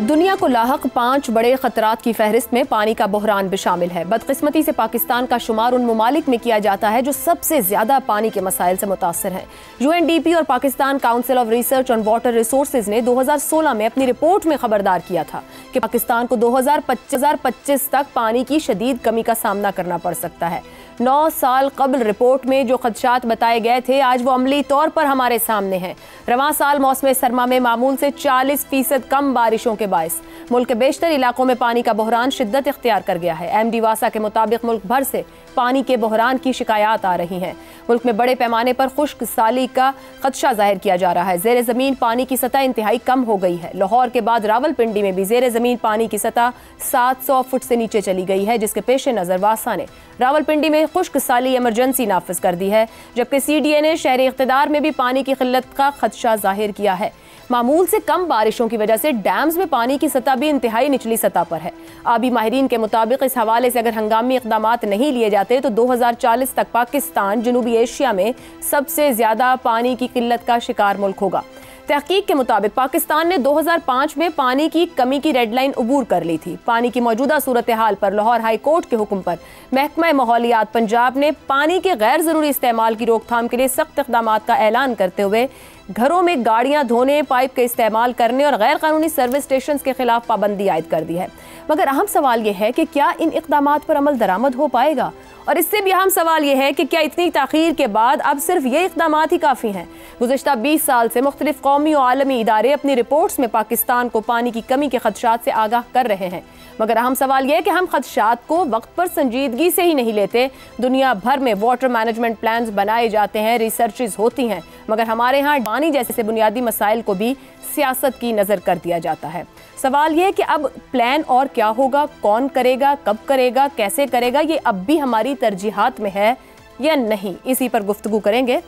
दुनिया को लाहक 5 बड़े खतरात की फहरिस्त में पानी का बहरान भी शामिल है। बदकिस्मती से पाकिस्तान का शुमार उन ममालिक में किया जाता है जो सबसे ज्यादा पानी के मसाइल से मुतासर हैं। UNDP और Pakistan council of research on water resources ने 2016 में अपनी रिपोर्ट में खबरदार किया था कि पाकिस्तान को 2025 तक पानी की शदीद कमी का सामना करना पड़ सकता है। 9 साल कबल रिपोर्ट में जो खदशात बताए गए थे आज वो अमली तौर पर हमारे सामने हैं। रवां साल मौसम सरमा में मामूल से 40% कम बारिशों के बायस मुल्क के बेशतर इलाकों में पानी का बहरान शिद्दत इख्तियार कर गया है। MD वासा के मुताबिक मुल्क भर से पानी के बहरान की शिकायत आ रही हैं। मुल्क में बड़े पैमाने पर खुश्क साली का खदशा जाहिर किया जा रहा है। ज़ेर ज़मीन पानी की सतह इंतहाई कम हो गई है। लाहौर के बाद रावलपिंडी में भी ज़ेर ज़मीन पानी की सतह 700 फुट से नीचे चली गई है, जिसके पेश नज़र वासा ने रावलपिंडी में खुश्क साली इमरजेंसी नाफिज कर दी है, जबकि CDA ने शहरी इख्तिदार में भी पानी की किल्लत का खदशा जाहिर किया है। मामूल से कम बारिशों की वजह से डैम्स में पानी की सतह भी इंतहाई निचली सतह पर है। आबी माहिरीन के मुताबिक इस हवाले से अगर हंगामी इक़दामात नहीं लिए जाते तो 2040 तक पाकिस्तान जनूबी एशिया में सबसे ज्यादा पानी की किल्लत का शिकार मुल्क होगा। तहकीक के मुताबिक पाकिस्तान ने 2005 में पानी की कमी की रेड लाइन अबूर कर ली थी। पानी की मौजूदा सूरत हाल पर लाहौर हाई कोर्ट के हुक्म पर महकमा माहौलियात पंजाब ने पानी के गैर ज़रूरी इस्तेमाल की रोकथाम के लिए सख्त इक़दामात का ऐलान करते हुए घरों में गाड़ियां धोने, पाइप के इस्तेमाल करने और गैर कानूनी सर्विस स्टेशन के खिलाफ पाबंदी आयद कर दी है। मगर अहम सवाल यह है कि क्या इन इक़दामात पर अमल दरामद हो पाएगा, और इससे भी अहम सवाल यह है कि क्या इतनी ताख़ीर के बाद अब सिर्फ ये इक़दामात ही काफ़ी हैं। गुज़िश्ता 20 साल से मुख्तलिफ कौमी और आलमी इदारे अपनी रिपोर्ट्स में पाकिस्तान को पानी की कमी के खदशात से आगाह कर रहे हैं, मगर अहम सवाल यह है कि हम खदशात को वक्त पर संजीदगी से ही नहीं लेते। दुनिया भर में वाटर मैनेजमेंट प्लान्स बनाए जाते हैं, रिसर्चेस होती हैं, मगर हमारे यहाँ पानी जैसे बुनियादी मसाइल को भी सियासत की नज़र कर दिया जाता है। सवाल यह है कि अब प्लान और क्या होगा, कौन करेगा, कब करेगा, कैसे करेगा, ये अब भी हमारी तरजीहात में है या नहीं, इसी पर गुफ्तगू करेंगे।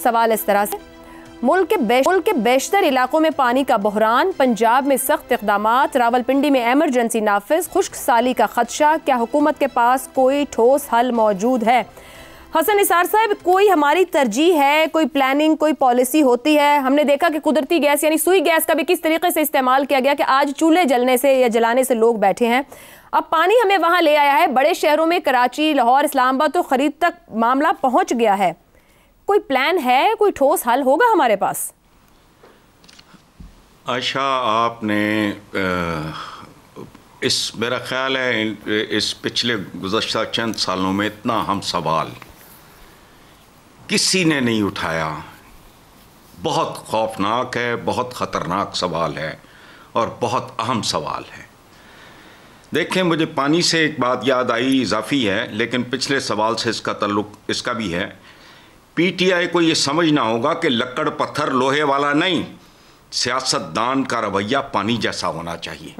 सवाल इस तरह से, मुल्क के बेशतर इलाकों में पानी का बहरान, पंजाब में सख्त इक़दामात, रावलपिंडी में एमरजेंसी नाफिज, खुश्क साली का खदशा, क्या हुकूमत के पास कोई ठोस हल मौजूद है? हसन निसार साहब, कोई हमारी तरजीह है, कोई प्लानिंग, कोई पॉलिसी होती है? हमने देखा कि कुदरती गैस यानी सुई गैस का भी किस तरीके से इस्तेमाल किया गया कि आज चूल्हे जलने से या जलाने से लोग बैठे हैं। अब पानी हमें वहाँ ले आया है, बड़े शहरों में कराची, लाहौर, इस्लामाबाद तो खरीद तक मामला पहुँच गया है। कोई प्लान है, कोई ठोस हल होगा हमारे पास? आशा, आपने मेरा ख्याल है इस पिछले गुज़श्ता चंद सालों में इतना हम सवाल किसी ने नहीं उठाया। बहुत खौफनाक है, बहुत ख़तरनाक सवाल है और बहुत अहम सवाल है। देखें, मुझे पानी से एक बात याद आई, इजाफी है, लेकिन पिछले सवाल से इसका ताल्लुक इसका भी है। PTI को ये समझना होगा कि लक्कड़ पत्थर लोहे वाला नहीं, सियासतदान का रवैया पानी जैसा होना चाहिए।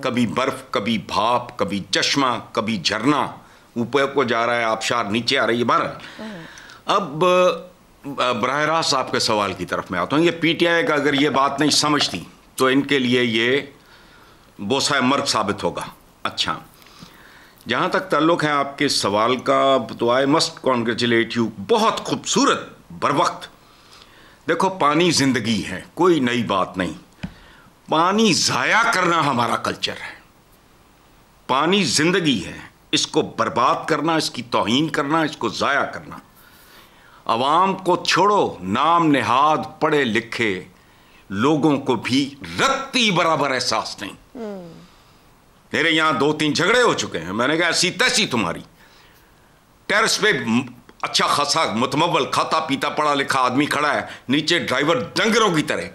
कभी बर्फ, कभी भाप, कभी चश्मा, कभी झरना, ऊपर को जा रहा है, आबशार नीचे आ रही है। बहरहाल अब बराह रास्त आपके सवाल की तरफ मैं आता हूँ। ये PTI का अगर ये बात नहीं समझती तो इनके लिए ये बोसा मर्ग साबित होगा। अच्छा, जहाँ तक ताल्लुक़ है आपके सवाल का, तो आई मस्ट कॉन्ग्रेचुलेट यू, बहुत खूबसूरत बरवक्त। देखो, पानी ज़िंदगी है, कोई नई बात नहीं। पानी ज़ाया करना हमारा कल्चर है। पानी ज़िंदगी है, इसको बर्बाद करना, इसकी तौहीन करना, इसको ज़ाया करना, अवाम को छोड़ो, नाम नेहाद पढ़े लिखे लोगों को भी रत्ती बराबर एहसास नहीं। मेरे यहाँ 2-3 झगड़े हो चुके हैं। मैंने कहा ऐसी तैसी तुम्हारी। टेरेस पे अच्छा खासा मुतमव्वल खाता पीता पढ़ा लिखा आदमी खड़ा है, नीचे ड्राइवर डंगरों की तरह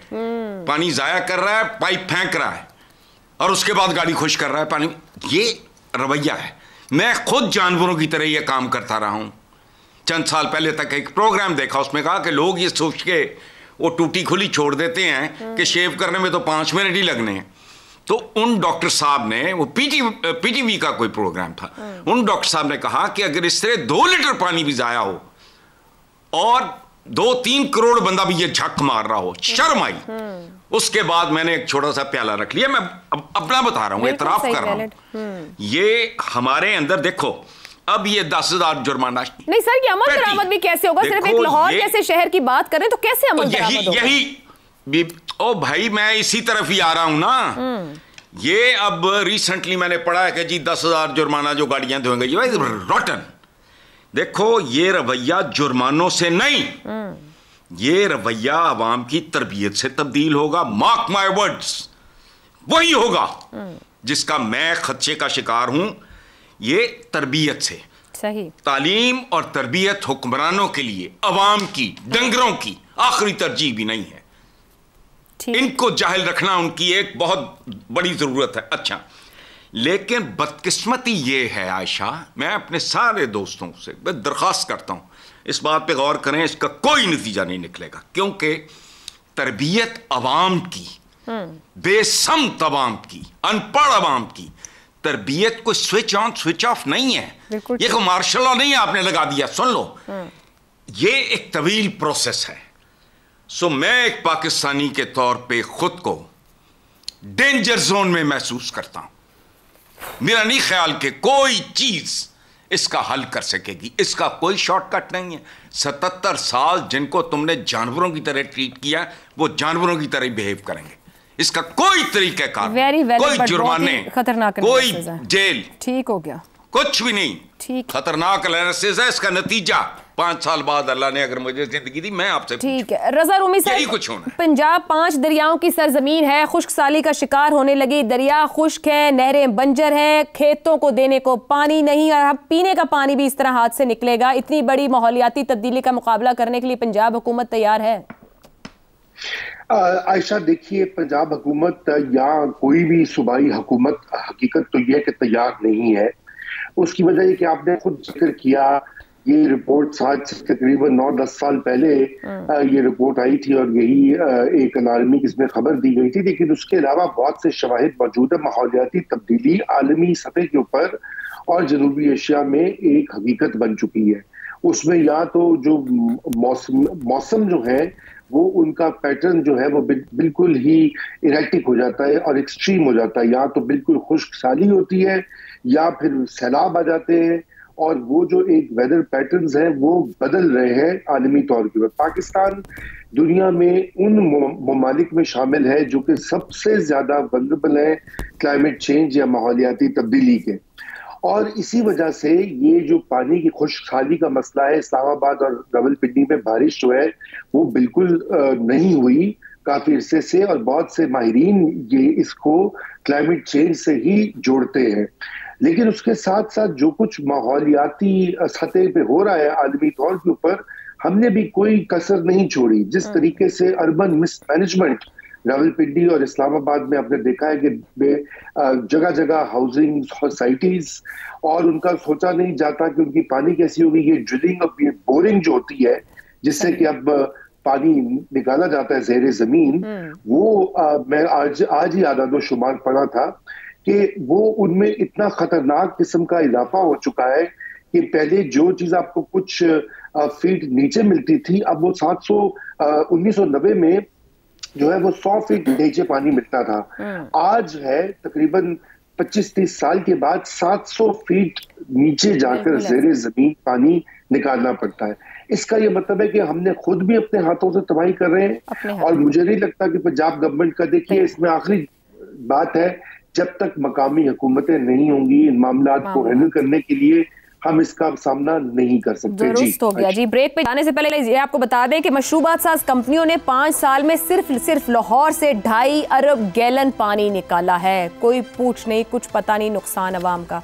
पानी जाया कर रहा है, पाइप फेंक रहा है और उसके बाद गाड़ी खुश कर रहा है पानी। ये रवैया है। मैं खुद जानवरों की तरह ये काम करता रहा हूँ। चंद साल पहले तक एक प्रोग्राम देखा, उसमें कहा कि लोग ये सोच के वो टूटी खुली छोड़ देते हैं कि शेव करने में तो 5 मिनट ही लगने हैं। तो उन डॉक्टर साहब ने, वो PTV का कोई प्रोग्राम था, उन डॉक्टर साहब ने कहा कि अगर इस तरह 2 लीटर पानी भी जाया हो और 2-3 करोड़ बंदा भी ये झक मार रहा हो, शर्म आई। उसके बाद मैंने एक छोटा सा प्याला रख लिया। मैं अपना बता रहा हूँ, एतराफ कर रहा हूँ। ये हमारे अंदर देखो, अब ये 10,000 जुर्माना नहीं सर, ये अमल दरामद भी कैसे होगा? सिर्फ एक लाहौर जैसे शहर की बात करें तो कैसे अमल दरामद होगा? यही ओ भाई, मैं इसी तरफ ही आ रहा हूं ना। ये अब रिसेंटली मैंने पढ़ा है कि जी 10,000 जुर्माना जो गाड़ियां धोएंगे, ये रॉटन। देखो, ये रवैया जुर्मानों से नहीं, ये रवैया आवाम की तरबियत से तब्दील होगा। मार्क माय वर्ड्स, वही होगा जिसका मैं खदशे का शिकार हूं। ये तरबियत से, सही तालीम और तरबियत हुक्मरानों के लिए अवाम की, डंगरों की आखिरी तरजीह भी नहीं है। इनको जाहिल रखना उनकी एक बहुत बड़ी जरूरत है। अच्छा, लेकिन बदकिस्मती ये है आयशा, मैं अपने सारे दोस्तों से दरख्वास्त करता हूं, इस बात पे गौर करें, इसका कोई नतीजा नहीं निकलेगा, क्योंकि तरबियत अवाम की, बेसमत अवाम की, अनपढ़ अवाम की तरबियत कोई स्विच ऑन स्विच ऑफ नहीं है। ये कोई मार्शल लॉ नहीं है आपने लगा दिया। सुन लो, ये एक तवील प्रोसेस है। सो मैं एक पाकिस्तानी के तौर पे खुद को डेंजर जोन में महसूस करता हूं। मेरा नहीं ख्याल कि कोई चीज इसका हल कर सकेगी। इसका कोई शॉर्टकट नहीं है। 77 साल जिनको तुमने जानवरों की तरह ट्रीट किया, वो जानवरों की तरह बिहेव करेंगे। इसका कोई तरीकाकार, कोई जुर्माने, खतरनाक, कोई जेल, ठीक हो गया, कुछ भी नहीं। ठीक, खतरनाक एनालिसिस है। इसका नतीजा 5 साल बाद अल्लाह ने अगर मुझे जिंदगी दी, मैं आपसे ठीक है। रजा रूमी साहब, कुछ होना। पंजाब 5 दरियाओं की सरजमीन है, खुश्क साली का शिकार होने लगी। दरिया खुश्क है, नहरें बंजर हैं, खेतों को देने को पानी नहीं, और पीने का पानी भी इस तरह हाथ से निकलेगा। इतनी बड़ी माहौलियाती तब्दीली का मुकाबला करने के लिए पंजाब हुकूमत तैयार है? आयशा, देखिए, पंजाब हुकूमत या कोई भी सूबाई हुकूमत हकीकत तो यह कि तैयार नहीं है। उसकी वजह ये कि आपने खुद जिक्र किया, ये रिपोर्ट आज से तकरीबन 9-10 साल पहले ये रिपोर्ट आई थी और यही एक अलार्मी किस्म खबर दी गई थी। लेकिन उसके अलावा बहुत से शवाहिद मौजूद है। माहौलियाती तब्दीली आलमी सतह के ऊपर और जनूबी एशिया में एक हकीकत बन चुकी है। उसमें या तो जो मौसम जो है वो उनका पैटर्न जो है वो बिल्कुल ही इरेक्टिक हो जाता है और एक्सट्रीम हो जाता है। या तो बिल्कुल खुश्क साली होती है या फिर सैलाब आ जाते हैं, और वो जो एक वेदर पैटर्न्स हैं वो बदल रहे हैं आलमी तौर के ऊपर। पाकिस्तान दुनिया में उन ममालिक में शामिल है जो कि सबसे ज्यादा वल्नरेबल है क्लाइमेट चेंज या माहौलियाती तब्दीली के। और इसी वजह से ये जो पानी की खुशहाली का मसला है, इस्लामाबाद और रावलपिंडी में बारिश जो है वो बिल्कुल नहीं हुई काफी अरसे से, और बहुत से माहिरीन ये इसको क्लाइमेट चेंज से ही जोड़ते हैं। लेकिन उसके साथ साथ जो कुछ माहौलियाती सतह पे हो रहा है आलमी तौर के ऊपर, हमने भी कोई कसर नहीं छोड़ी। जिस तरीके से अर्बन मिसमैनेजमेंट रावलपिंडी और इस्लामाबाद में आपने देखा है कि जगह जगह हाउसिंग सोसाइटीज, और उनका सोचा नहीं जाता कि उनकी पानी कैसी होगी। ये ड्रिलिंग और ये बोरिंग जो होती है जिससे कि अब पानी निकाला जाता है ज़ेरे जमीन, वो मैं आज ही आदादोशुमार पढ़ा था कि वो उनमें इतना खतरनाक किस्म का इजाफा हो चुका है कि पहले जो चीज आपको कुछ फीट नीचे मिलती थी, अब वो 1990 में जो है वो 100 फीट नीचे पानी मिलता था। आज है तकरीबन 25-30 साल के बाद 700 फीट नीचे जाकर ज़ेरे जमीन पानी निकालना पड़ता है। इसका ये मतलब है कि हमने खुद भी अपने हाथों से तबाही कर रहे हैं। और मुझे नहीं लगता कि पंजाब गवर्नमेंट का, देखिए इसमें आखिरी बात है, जब तक मकामी हुकूमतें नहीं होंगी इन मामलात को हैंडल करने के लिए, हम इसका सामना नहीं कर सकते। दुरुस्त हो गया जी। ब्रेक पे जाने से पहले ये आपको बता दें कि मशरूबात साज कंपनियों ने 5 साल में सिर्फ लाहौर से 2.5 अरब गैलन पानी निकाला है। कोई पूछ नहीं, कुछ पता नहीं, नुकसान अवाम का।